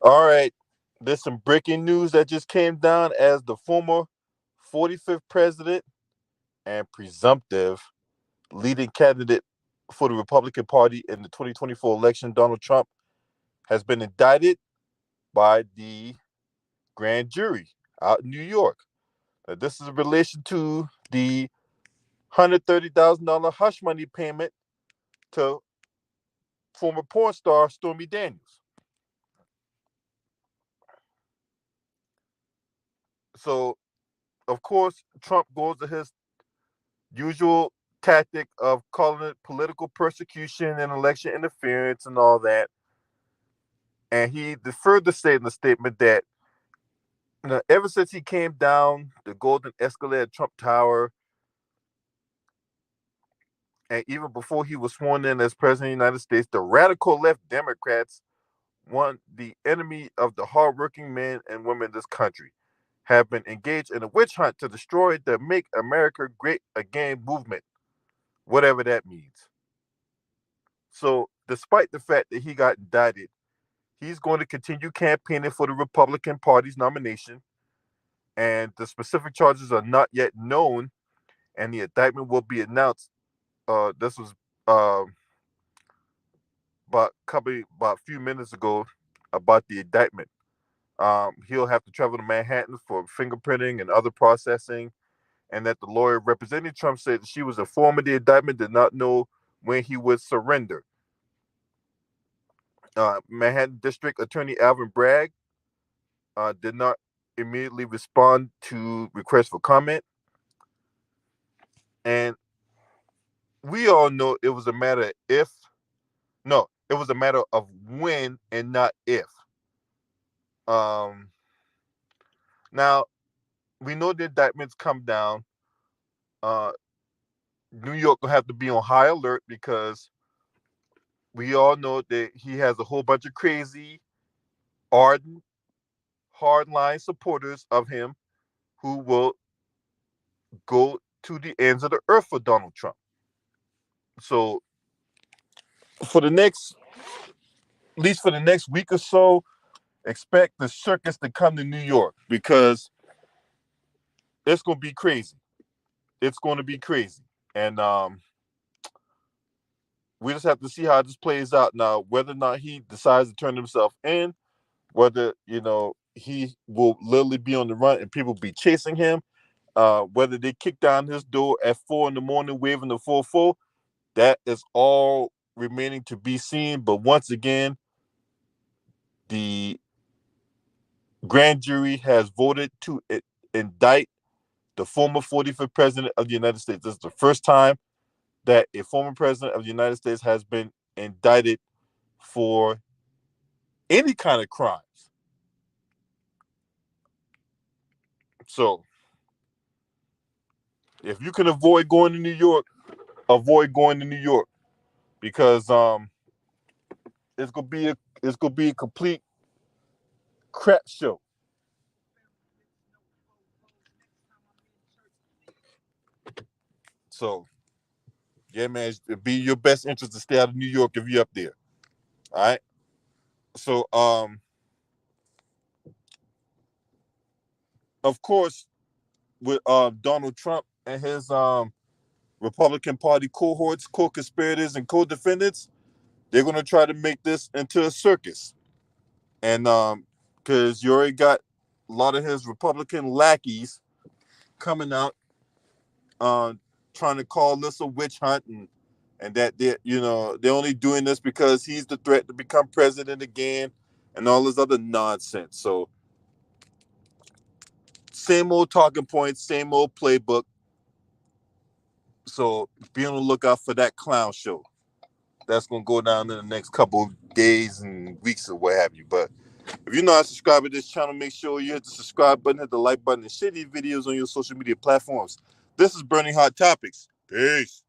All right. There's some breaking news that just came down as the former 45th president and presumptive leading candidate for the Republican Party in the 2024 election, Donald Trump, has been indicted by the grand jury out in New York. Now, this is in relation to the $130,000 hush money payment to former porn star Stormy Daniels. So, of course, Trump goes to his usual tactic of calling it political persecution and election interference and all that. And he further said in the statement that ever since he came down the golden escalator at Trump Tower, and even before he was sworn in as president of the United States, the radical left Democrats, one the enemy of the hardworking men and women in this country, have been engaged in a witch hunt to destroy the Make America Great Again movement, whatever that means. So, despite the fact that he got indicted, he's going to continue campaigning for the Republican Party's nomination, and the specific charges are not yet known, and the indictment will be announced. This was about a few minutes ago about the indictment. He'll have to travel to Manhattan for fingerprinting and other processing, and that the lawyer representing Trump said that she was informed of the indictment, did not know when he would surrender. Manhattan District Attorney Alvin Bragg did not immediately respond to requests for comment. And we all know it was a matter of if, no, it was a matter of when and not if. Um, Now, we know the indictments come down. Uh, New York will have to be on high alert because we all know that he has a whole bunch of crazy, ardent, hardline supporters of him who will go to the ends of the earth for Donald Trump. So for the next, at least for the next week or so, expect the circus to come to New York because it's going to be crazy. It's going to be crazy. And we just have to see how this plays out now, whether or not he decides to turn himself in, whether, he will literally be on the run and people be chasing him, whether they kick down his door at 4 in the morning waving the 4-4, that is all remaining to be seen. But once again, the grand jury has voted to indict the former 45th president of the United States. This is the first time that a former president of the United States has been indicted for any kind of crimes. So, if you can avoid going to New York, avoid going to New York because it's gonna be a complete crap show. So, yeah, man, it'd be your best interest to stay out of New York if you're up there. All right. So, of course, with Donald Trump and his Republican Party cohorts, co-conspirators, and co-defendants, they're gonna try to make this into a circus, and because you already got a lot of his Republican lackeys coming out, uh, trying to call this a witch hunt, and that they're only doing this because he's the threat to become president again, and all this other nonsense. So same old talking points, same old playbook. So be on the lookout for that clown show. That's gonna go down in the next couple of days and weeks or what have you. But if you're not subscribed to this channel, make sure you hit the subscribe button, hit the like button, and share these videos on your social media platforms. This is Burning Hot Topics. Peace.